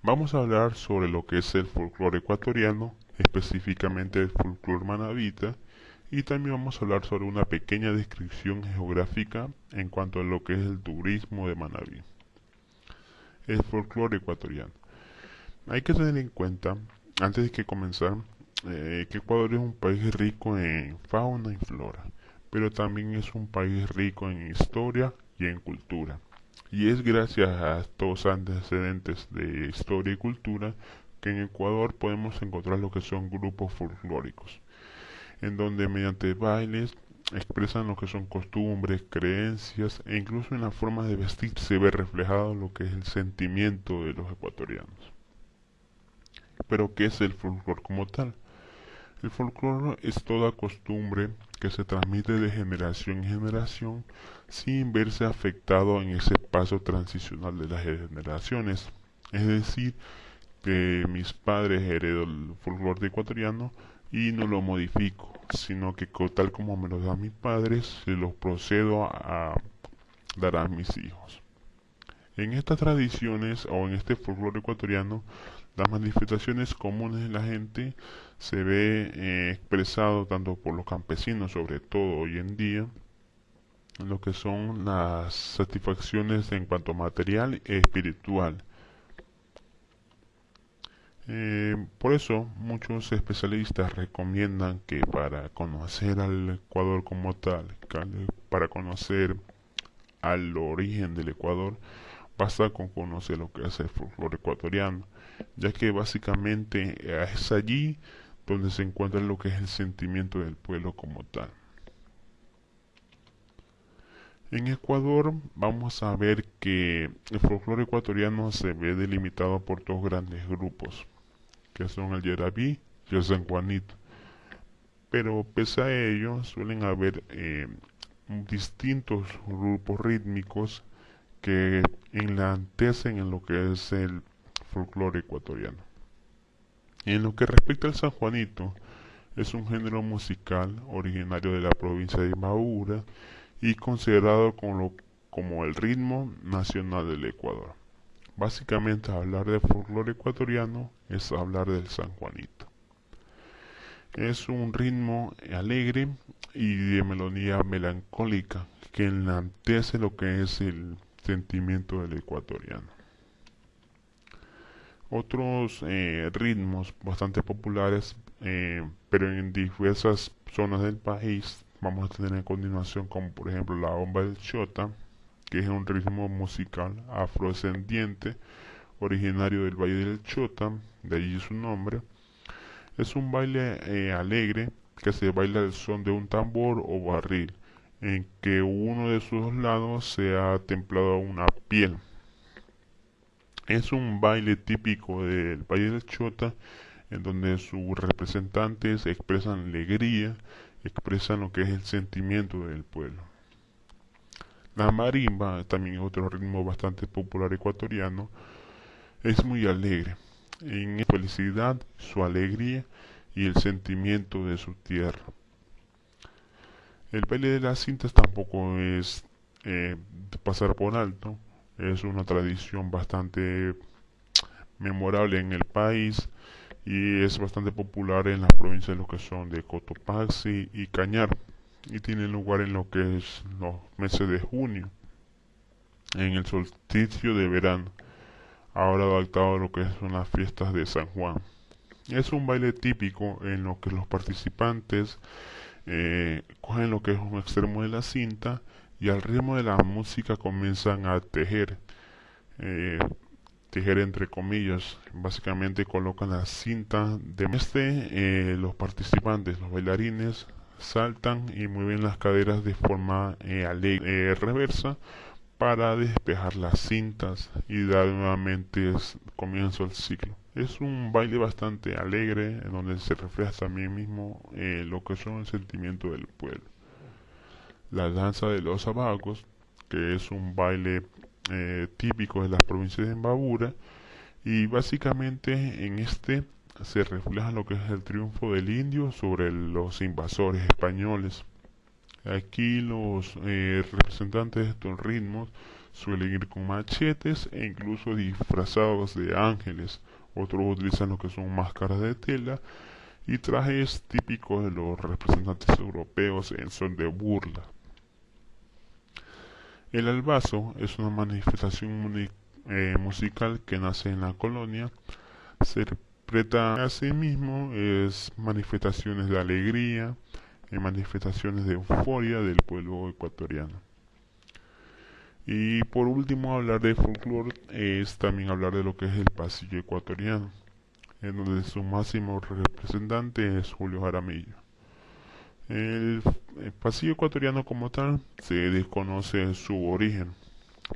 Vamos a hablar sobre lo que es el folclore ecuatoriano, específicamente el folclore manabita, y también vamos a hablar sobre una pequeña descripción geográfica en cuanto a lo que es el turismo de Manabí. El folclore ecuatoriano. Hay que tener en cuenta, antes de que comenzar, que Ecuador es un país rico en fauna y flora, pero también es un país rico en historia y en cultura. Y es gracias a estos antecedentes de historia y cultura que en Ecuador podemos encontrar lo que son grupos folclóricos, en donde mediante bailes expresan lo que son costumbres, creencias e incluso en la forma de vestir se ve reflejado lo que es el sentimiento de los ecuatorianos. Pero ¿qué es el folclore como tal? El folclore es toda costumbre que se transmite de generación en generación sin verse afectado en ese paso transicional de las generaciones. Es decir, que mis padres heredo el folclore ecuatoriano y no lo modifico, sino que tal como me lo dan mis padres, se los procedo a dar a mis hijos. En estas tradiciones o en este folclore ecuatoriano, las manifestaciones comunes de la gente se ve expresado tanto por los campesinos, sobre todo hoy en día, en lo que son las satisfacciones en cuanto a material e espiritual. Por eso muchos especialistas recomiendan que para conocer al Ecuador como tal, para conocer al origen del Ecuador, basta con conocer lo que es el folclore ecuatoriano, ya que básicamente es allí donde se encuentra lo que es el sentimiento del pueblo como tal. En Ecuador vamos a ver que el folclore ecuatoriano se ve delimitado por dos grandes grupos, que son el Yarabí y el San Juanito. Pero pese a ello suelen haber distintos grupos rítmicos que enlantecen en lo que es el folclore ecuatoriano. En lo que respecta al San Juanito, es un género musical originario de la provincia de Imbabura y considerado como el ritmo nacional del Ecuador. Básicamente hablar de folclore ecuatoriano es hablar del San Juanito. Es un ritmo alegre y de melodía melancólica que enlantece lo que es el sentimiento del ecuatoriano. Otros ritmos bastante populares, pero en diversas zonas del país, vamos a tener a continuación como por ejemplo la bomba del chota, que es un ritmo musical afrodescendiente originario del Valle del Chota, de allí su nombre. Es un baile alegre que se baila al son de un tambor o barril, en que uno de sus lados se ha templado a una piel. Es un baile típico del Valle del Chota, en donde sus representantes expresan alegría, expresan lo que es el sentimiento del pueblo. La marimba, también es otro ritmo bastante popular ecuatoriano, es muy alegre, en su felicidad, su alegría y el sentimiento de su tierra. El baile de las cintas tampoco es de pasar por alto, es una tradición bastante memorable en el país y es bastante popular en las provincias de lo que son de Cotopaxi y Cañar y tiene lugar en lo que es los meses de junio, en el solsticio de verano, ahora adaptado a lo que son las fiestas de San Juan. Es un baile típico en lo que los participantes cogen lo que es un extremo de la cinta y al ritmo de la música comienzan a tejer. Eh, Tejer entre comillas, básicamente colocan la cinta de los participantes, los bailarines, saltan y mueven las caderas de forma alegre, reversa para despejar las cintas y dar nuevamente comienzo al ciclo. Es un baile bastante alegre en donde se refleja también mismo lo que son el sentimiento del pueblo. La danza de los abacos, que es un baile típico de las provincias de Imbabura, y básicamente en este se refleja lo que es el triunfo del indio sobre los invasores españoles. Aquí los representantes de estos ritmos suelen ir con machetes e incluso disfrazados de ángeles. Otros utilizan lo que son máscaras de tela y trajes típicos de los representantes europeos en son de burla. El albazo es una manifestación musical que nace en la colonia. Se interpreta a sí mismo es manifestaciones de alegría y manifestaciones de euforia del pueblo ecuatoriano. Y por último, hablar de folclore es también hablar de lo que es el pasillo ecuatoriano, en donde su máximo representante es Julio Jaramillo. El, el pasillo ecuatoriano como tal se desconoce su origen,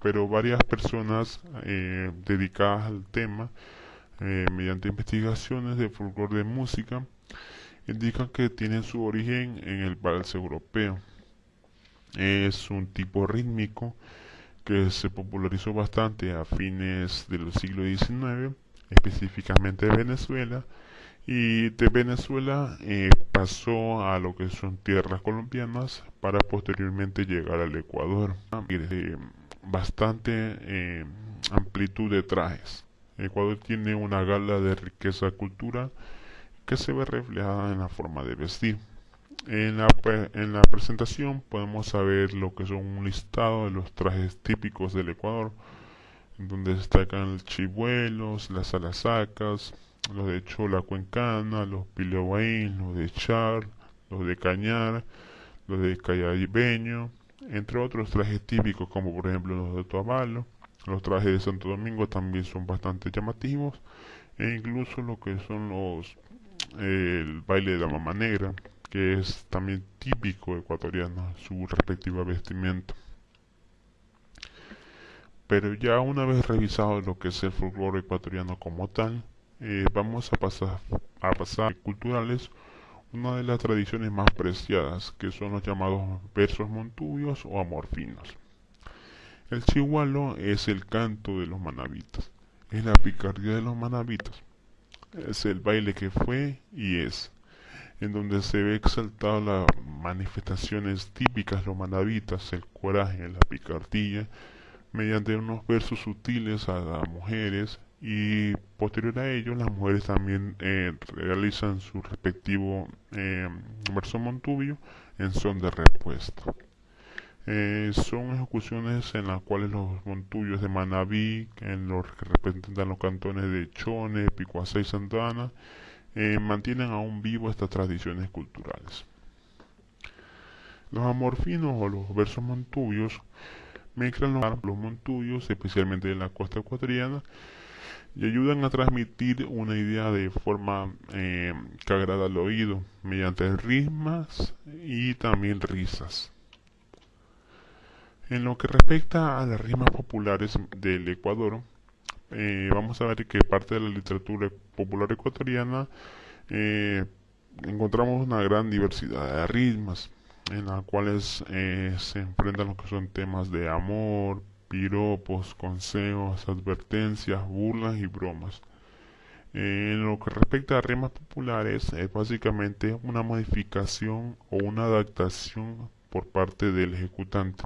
pero varias personas dedicadas al tema, mediante investigaciones de folclore de música, indican que tiene su origen en el vals europeo. Es un tipo rítmico que se popularizó bastante a fines del siglo XIX, específicamente en Venezuela, y de Venezuela pasó a lo que son tierras colombianas para posteriormente llegar al Ecuador. Bastante amplitud de trajes. Ecuador tiene una gala de riqueza cultural que se ve reflejada en la forma de vestir. En la presentación podemos saber lo que son un listado de los trajes típicos del Ecuador, donde destacan los chivuelos, las alasacas, los de chola cuencana, los pileguaín, los de char, los de cañar, los de cayabeño, entre otros trajes típicos como por ejemplo los de Tuabalo. Los trajes de Santo Domingo también son bastante llamativos, e incluso lo que son el baile de la mama negra, que es también típico ecuatoriano, su respectiva vestimenta. Pero ya una vez revisado lo que es el folclore ecuatoriano como tal, vamos a pasar culturales, una de las tradiciones más preciadas, que son los llamados versos montubios o amorfinos. El chihualo es el canto de los manabitas, es la picardía de los manabitas, es el baile que fue y es, en donde se ve exaltado las manifestaciones típicas de los manabitas, el coraje, la picardía, mediante unos versos sutiles a las mujeres, y posterior a ello las mujeres también realizan su respectivo verso montubio en son de respuesta. Son ejecuciones en las cuales los montubios de Manabí, en los que representan los cantones de Chone, Picuacé y Santa Ana, mantienen aún vivo estas tradiciones culturales. Los amorfinos o los versos montubios mezclan los montubios, especialmente en la costa ecuatoriana, y ayudan a transmitir una idea de forma que agrada al oído, mediante ritmas y también risas. En lo que respecta a las rimas populares del Ecuador, vamos a ver que parte de la literatura popular ecuatoriana encontramos una gran diversidad de ritmas, en las cuales se enfrentan lo que son temas de amor, piropos, consejos, advertencias, burlas y bromas. En lo que respecta a rimas populares, es básicamente una modificación o una adaptación por parte del ejecutante,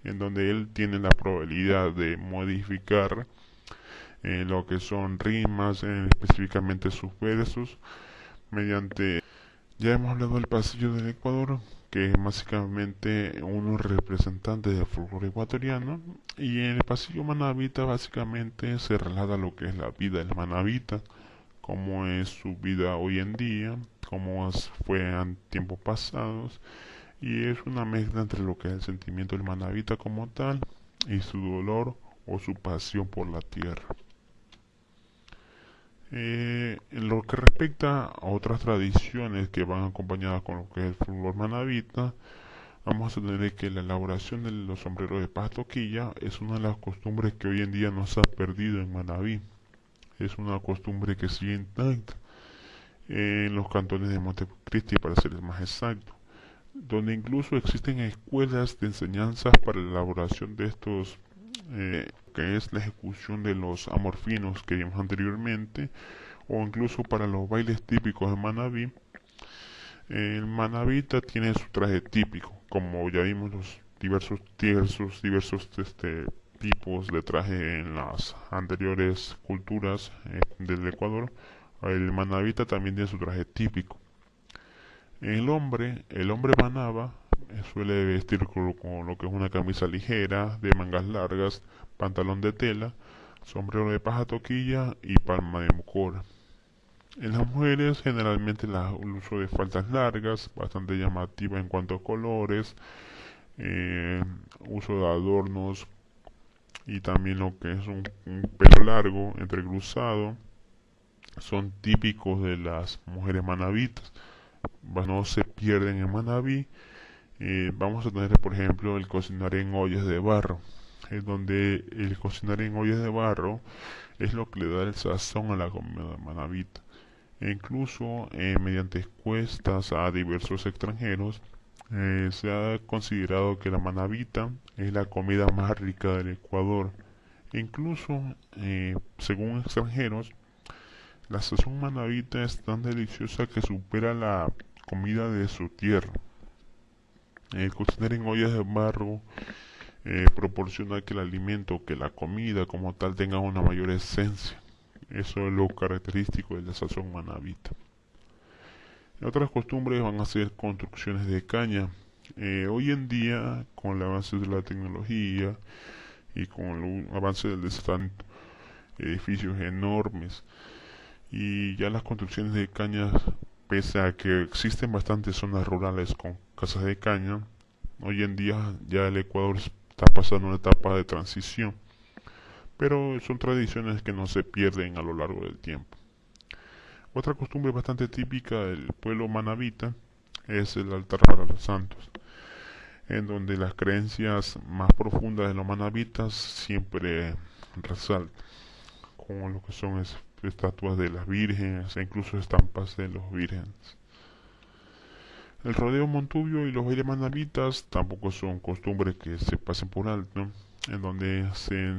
en donde él tiene la probabilidad de modificar lo que son rimas, específicamente sus versos, mediante... Ya hemos hablado del pasillo del Ecuador, que es básicamente unos representantes del folclore ecuatoriano, y en el pasillo manabita básicamente se relata lo que es la vida del manabita, cómo es su vida hoy en día, cómo fue en tiempos pasados, y es una mezcla entre lo que es el sentimiento del manabita como tal y su dolor o su pasión por la tierra. En lo que respecta a otras tradiciones que van acompañadas con lo que es el folclore manabita, vamos a tener que la elaboración de los sombreros de pastoquilla es una de las costumbres que hoy en día no se ha perdido en Manabí. Es una costumbre que sigue intacta en los cantones de Montecristi, para ser más exacto, donde incluso existen escuelas de enseñanzas para la elaboración de estos, que es la ejecución de los amorfinos que vimos anteriormente, o incluso para los bailes típicos de Manabí. El manabita tiene su traje típico, como ya vimos los diversos tipos de traje en las anteriores culturas del Ecuador, el manabita también tiene su traje típico. El hombre manaba suele vestir con lo que es una camisa ligera, de mangas largas, pantalón de tela, sombrero de paja toquilla y palma de mocora. En las mujeres generalmente el uso de faldas largas, bastante llamativa en cuanto a colores, eh, uso de adornos y también lo que es un pelo largo, entrecruzado, son típicos de las mujeres manabitas. No se pierden en Manabí. Vamos a tener, por ejemplo, el cocinar en ollas de barro, es donde el cocinar en ollas de barro es lo que le da el sazón a la comida manabita. E incluso mediante encuestas a diversos extranjeros, se ha considerado que la manabita es la comida más rica del Ecuador. E incluso, según extranjeros, la sazón manabita es tan deliciosa que supera la comida de su tierra. El cocinar en ollas de barro proporciona que el alimento, que la comida como tal tenga una mayor esencia. Eso es lo característico de la sazón manabita. Otras costumbres van a ser construcciones de caña. Hoy en día, con el avance de la tecnología y con el avance del desarrollo, edificios enormes y ya las construcciones de caña, pese a que existen bastantes zonas rurales con casas de caña, hoy en día ya el Ecuador está pasando una etapa de transición, pero son tradiciones que no se pierden a lo largo del tiempo. Otra costumbre bastante típica del pueblo manabita es el altar para los santos, en donde las creencias más profundas de los manabitas siempre resaltan, como lo que son estatuas de las vírgenes e incluso estampas de los vírgenes. El rodeo montubio y los bailes manabitas tampoco son costumbres que se pasen por alto, en donde se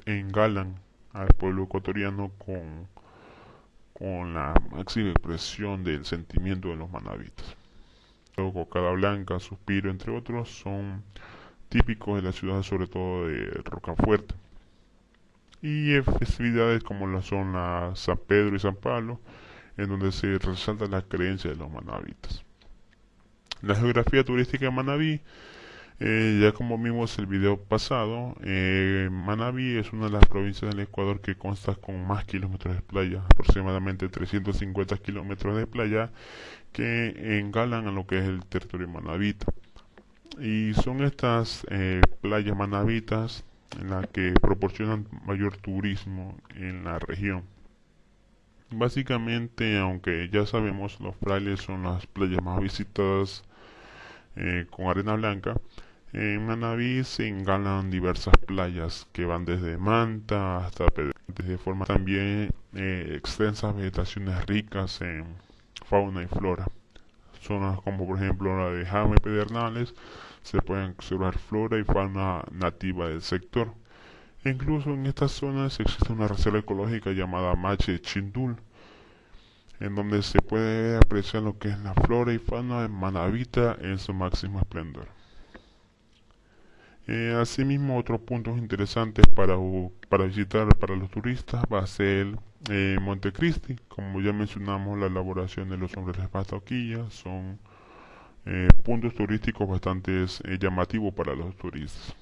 engalan al pueblo ecuatoriano con la máxima expresión del sentimiento de los manabitas. Luego, Cocada Blanca, Suspiro, entre otros, son típicos de la ciudad, sobre todo de Rocafuerte. Y festividades como lo son la San Pedro y San Pablo, en donde se resalta la creencia de los manabitas. La geografía turística de Manabí, ya como vimos el video pasado, Manabí es una de las provincias del Ecuador que consta con más kilómetros de playa, aproximadamente 350 kilómetros de playa que engalan a lo que es el territorio manabita. Y son estas playas manabitas en las que proporcionan mayor turismo en la región. Básicamente, aunque ya sabemos, los frailes son las playas más visitadas con arena blanca. En Manabí se engalan diversas playas que van desde Manta hasta Pedernales, de forma también extensas vegetaciones ricas en fauna y flora. Zonas como por ejemplo la de Jama y Pedernales se pueden observar flora y fauna nativa del sector. E incluso en estas zonas existe una reserva ecológica llamada Mache Chindul, en donde se puede apreciar lo que es la flora y fauna de Manabita en su máximo esplendor. Asimismo, otros puntos interesantes para visitar para los turistas va a ser Montecristi. Como ya mencionamos, la elaboración de los sombreros de patoquilla son puntos turísticos bastante llamativos para los turistas.